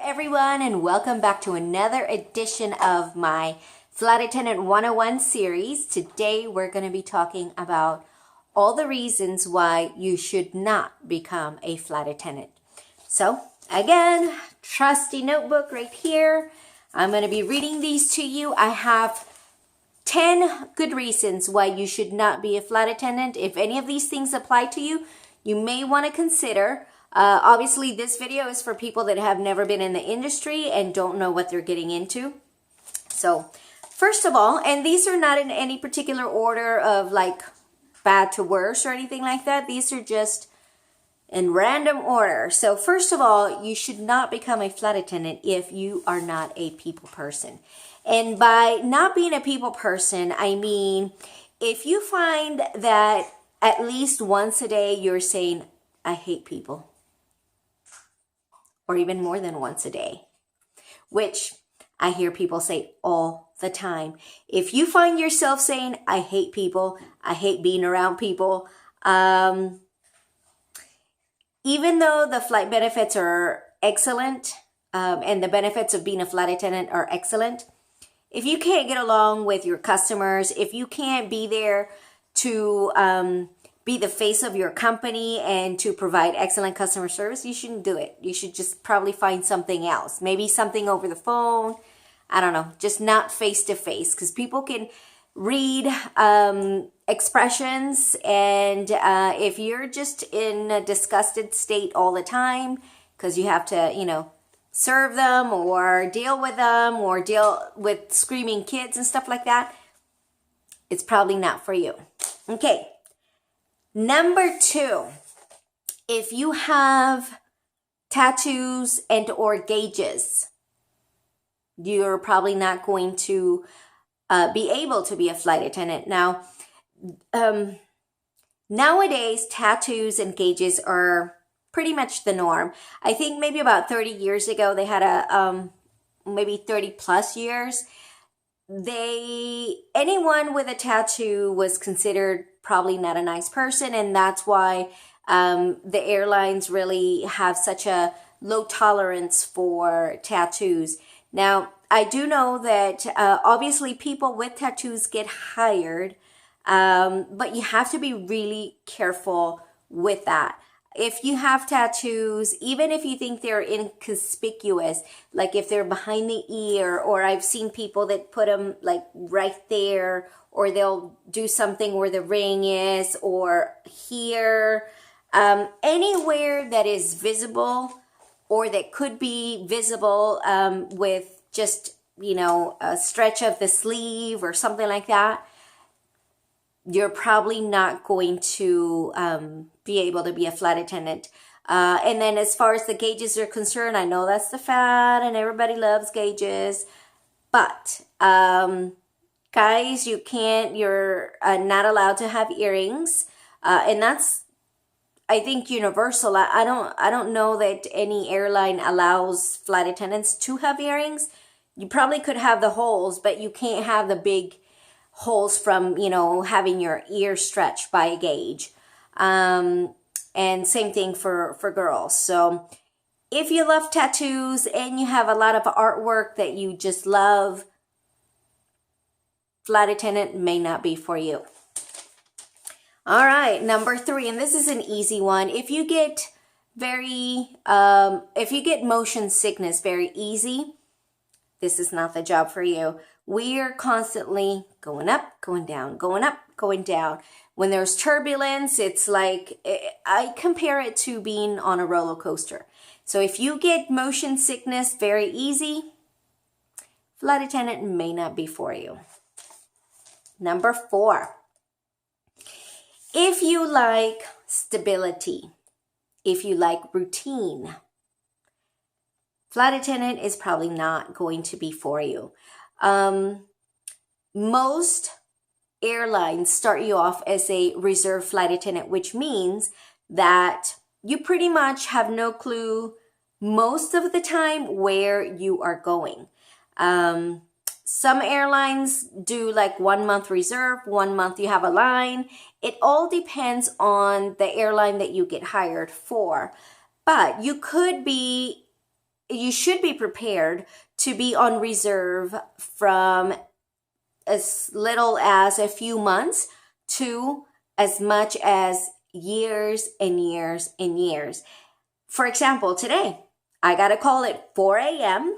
Everyone, and welcome back to another edition of my Flight Attendant 101 series. Today we're going to be talking about all the reasons why you should not become a flight attendant. So again, trusty notebook right here. I'm going to be reading these to you. I have 10 good reasons why you should not be a flight attendant. If any of these things apply to you, you may want to consider. Obviously, this video is for people that have never been in the industry and don't know what they're getting into. So, first of all, and these are not in any particular order of like bad to worse or anything like that. These are just in random order. So, first of all, you should not become a flight attendant if you are not a people person. And by not being a people person, I mean, if you find that at least once a day you're saying, I hate people. Or even more than once a day, which I hear people say all the time. If you find yourself saying, I hate people, I hate being around people, even though the flight benefits are excellent, and the benefits of being a flight attendant are excellent, if you can't get along with your customers, if you can't be there to be the face of your company and to provide excellent customer service, you shouldn't do it. You should just probably find something else. Maybe something over the phone. I don't know. Just not face to face, because people can read expressions. And if you're just in a disgusted state all the time because you have to, serve them or deal with screaming kids and stuff like that, it's probably not for you. Okay. Number 2, if you have tattoos and or gauges, you're probably not going to be able to be a flight attendant. Now, nowadays, tattoos and gauges are pretty much the norm. I think maybe about 30 years ago, they had maybe 30 plus years. Anyone with a tattoo was considered probably not a nice person, and that's why the airlines really have such a low tolerance for tattoos. Now, I do know that obviously people with tattoos get hired, but you have to be really careful with that. If you have tattoos, even if you think they're inconspicuous, like if they're behind the ear, or I've seen people that put them like right there, or they'll do something where the ring is, or here, anywhere that is visible or that could be visible with just, a stretch of the sleeve or something like that, you're probably not going to be able to be a flight attendant. And then as far as the gauges are concerned, I know that's the fad and everybody loves gauges, but guys, you're not allowed to have earrings. And that's, I think, universal. I don't know that any airline allows flight attendants to have earrings. You probably could have the holes, but you can't have the big holes from, having your ear stretched by a gauge. And same thing for girls. So if you love tattoos and you have a lot of artwork that you just love, flight attendant may not be for you. All right, number 3, and this is an easy one. If you get motion sickness very easy, this is not the job for you. We are constantly going up, going down, going up, going down. When there's turbulence, it's like, I compare it to being on a roller coaster. So if you get motion sickness very easy, flight attendant may not be for you. Number 4, if you like stability, if you like routine, flight attendant is probably not going to be for you. Most airlines start you off as a reserve flight attendant, which means that you pretty much have no clue most of the time where you are going. Some airlines do like 1 month reserve, 1 month you have a line. It all depends on the airline that you get hired for. But you could be you should be prepared to be on reserve from as little as a few months to as much as years and years and years. For example, today, I got a call at 4 a.m.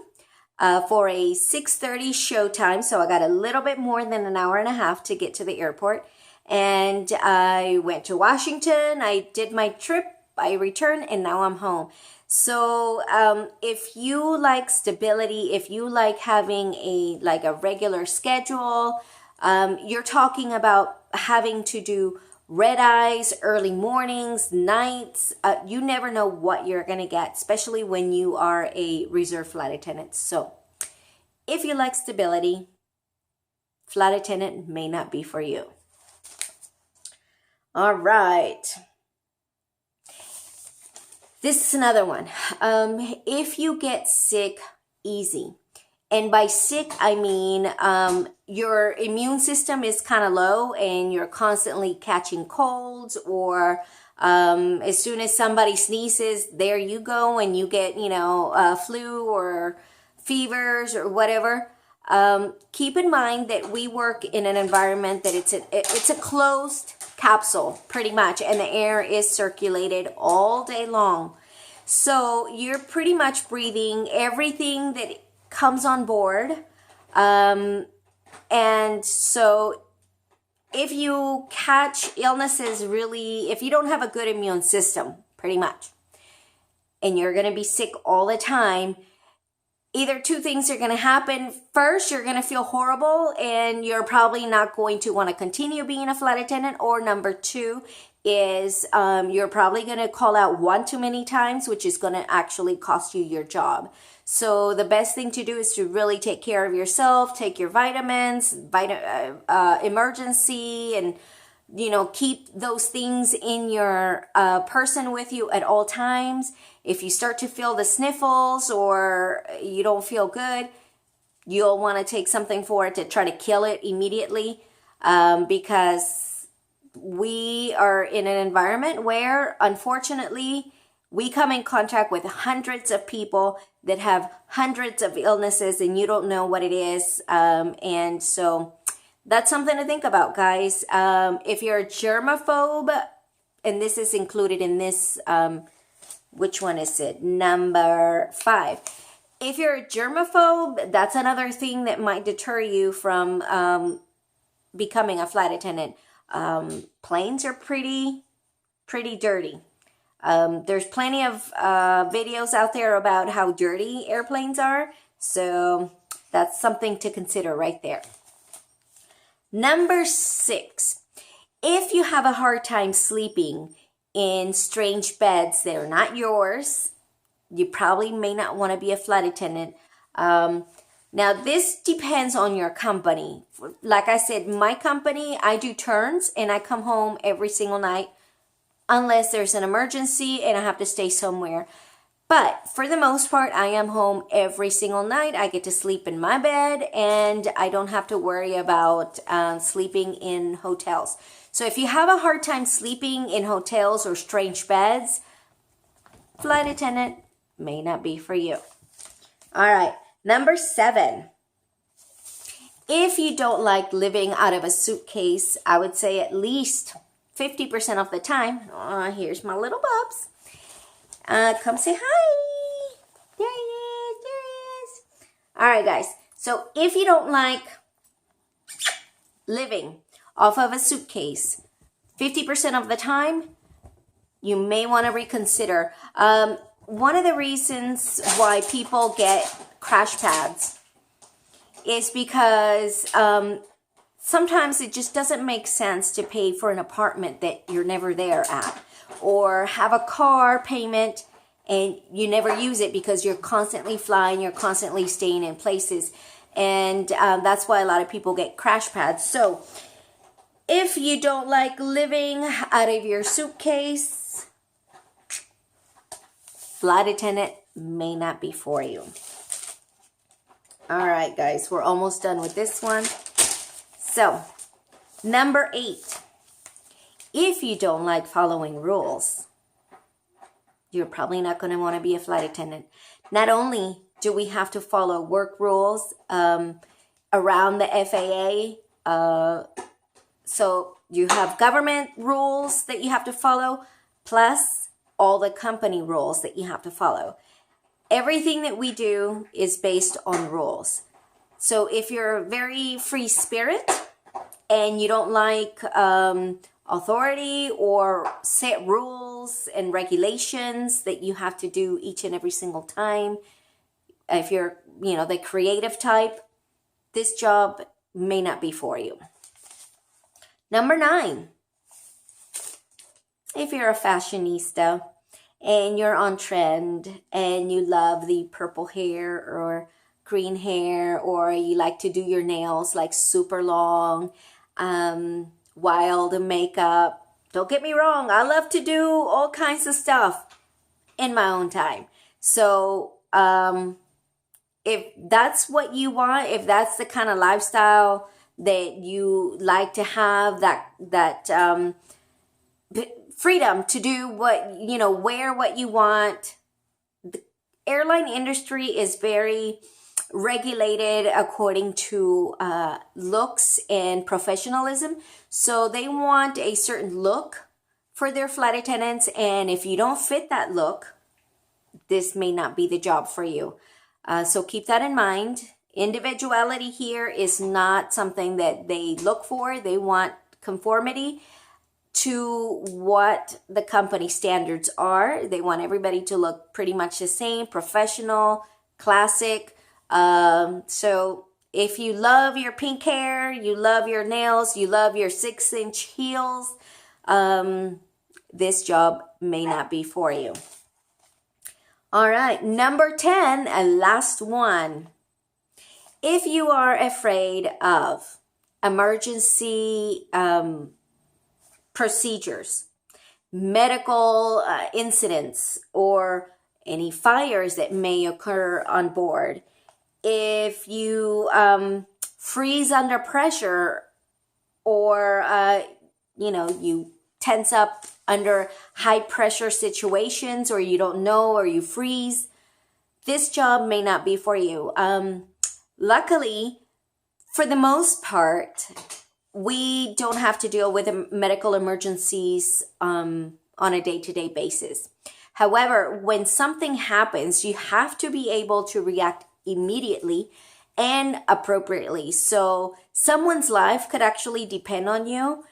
For a 6:30 showtime, so I got a little bit more than an hour and a half to get to the airport. And I went to Washington, I did my trip, I returned, and now I'm home. So if you like stability, if you like having a regular schedule, you're talking about having to do red eyes, early mornings, nights. You never know what you're going to get, especially when you are a reserve flight attendant. So if you like stability, flight attendant may not be for you. All right. This is another one. If you get sick easy, and by sick, I mean your immune system is kind of low and you're constantly catching colds, or as soon as somebody sneezes, there you go and you get, flu or fevers or whatever. Keep in mind that we work in an environment that it's a closed capsule pretty much, and the air is circulated all day long. So you're pretty much breathing everything that comes on board. And so if you catch illnesses if you don't have a good immune system, pretty much, and you're going to be sick all the time, either two things are going to happen. First, you're going to feel horrible and you're probably not going to want to continue being a flight attendant. Or number two is you're probably going to call out one too many times, which is going to actually cost you your job. So the best thing to do is to really take care of yourself, take your vitamins, emergency, and keep those things in your person with you at all times. If you start to feel the sniffles or you don't feel good, you'll want to take something for it to try to kill it immediately, because we are in an environment where, unfortunately, we come in contact with hundreds of people that have hundreds of illnesses and you don't know what it is. And so that's something to think about, guys. If you're a germaphobe, and this is included in this, which one is it? Number 5. If you're a germaphobe, that's another thing that might deter you from becoming a flight attendant. Planes are pretty dirty. There's plenty of videos out there about how dirty airplanes are. So that's something to consider right there. Number 6, if you have a hard time sleeping in strange beds that are not yours, you probably may not want to be a flight attendant. Now, this depends on your company. Like I said, my company, I do turns and I come home every single night unless there's an emergency and I have to stay somewhere. But for the most part, I am home every single night. I get to sleep in my bed and I don't have to worry about sleeping in hotels. So if you have a hard time sleeping in hotels or strange beds, flight attendant may not be for you. All right, number 7. If you don't like living out of a suitcase, I would say at least 50% of the time. Here's my little bubs. Come say hi. There he is. All right, guys. So if you don't like living off of a suitcase 50% of the time, you may want to reconsider. One of the reasons why people get crash pads is because sometimes it just doesn't make sense to pay for an apartment that you're never there at, or have a car payment and you never use it because you're constantly flying, you're constantly staying in places. And that's why a lot of people get crash pads. So if you don't like living out of your suitcase, flight attendant may not be for you. All right, guys, we're almost done with this one. So, number 8. If you don't like following rules, you're probably not going to want to be a flight attendant. Not only do we have to follow work rules around the FAA, so you have government rules that you have to follow, plus all the company rules that you have to follow. Everything that we do is based on rules. So if you're a very free spirit and you don't like authority or set rules and regulations that you have to do each and every single time, if you're, the creative type, this job may not be for you. Number 9, if you're a fashionista and you're on trend and you love the purple hair or green hair, or you like to do your nails like super long, wild makeup. Don't get me wrong, I love to do all kinds of stuff in my own time. So if that's what you want, if that's the kind of lifestyle that you like to have, that freedom to do what, wear what you want. The airline industry is very regulated according to looks and professionalism. So they want a certain look for their flight attendants. And if you don't fit that look, this may not be the job for you. So keep that in mind. Individuality here is not something that they look for. They want conformity to what the company standards are. They want everybody to look pretty much the same, professional, classic. So if you love your pink hair, you love your nails, you love your 6-inch heels, this job may not be for you. All right, number 10, and last one. If you are afraid of emergency procedures, medical incidents, or any fires that may occur on board, if you freeze under pressure, or you tense up under high pressure situations, or you don't know, or you freeze, this job may not be for you. Luckily, for the most part, we don't have to deal with medical emergencies on a day-to-day basis. However, when something happens, you have to be able to react immediately and appropriately. So someone's life could actually depend on you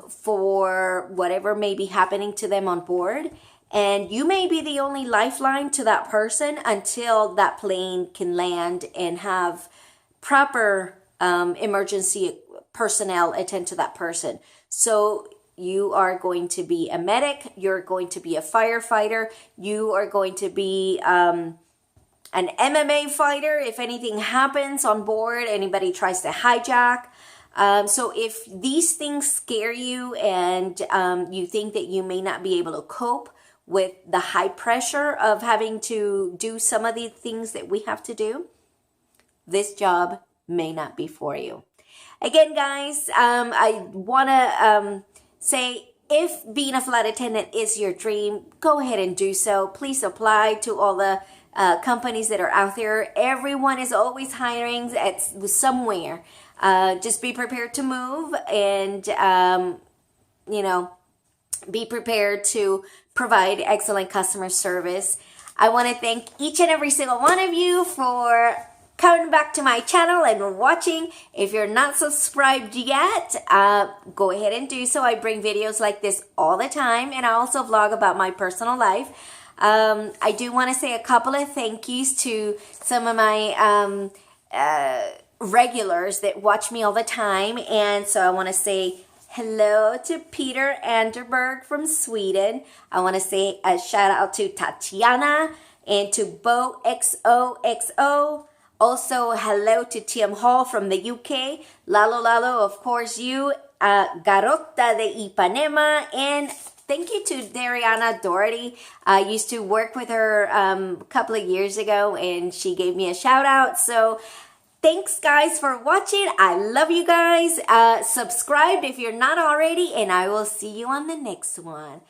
for whatever may be happening to them on board. And you may be the only lifeline to that person until that plane can land and have proper emergency personnel attend to that person. So you are going to be a medic, you're going to be a firefighter, you are going to be an MMA fighter if anything happens on board, anybody tries to hijack. So if these things scare you and you think that you may not be able to cope with the high pressure of having to do some of the things that we have to do, this job may not be for you. Again, guys, I want to say, if being a flight attendant is your dream, go ahead and do so. Please apply to all the companies that are out there. Everyone is always hiring at somewhere. Just be prepared to move and, be prepared to provide excellent customer service. I want to thank each and every single one of you for coming back to my channel and watching. If you're not subscribed yet, go ahead and do so. I bring videos like this all the time, and I also vlog about my personal life. I do want to say a couple of thank yous to some of my regulars that watch me all the time. And so I want to say hello to Peter Anderberg from Sweden. I want to say a shout out to Tatiana and to Bo XOXO. Also, hello to Tim Hall from the UK. Lalo, of course, you, Garota de Ipanema, and thank you to Dariana Doherty. I used to work with her a couple of years ago, and she gave me a shout out. So thanks, guys, for watching. I love you guys. Subscribe if you're not already, and I will see you on the next one.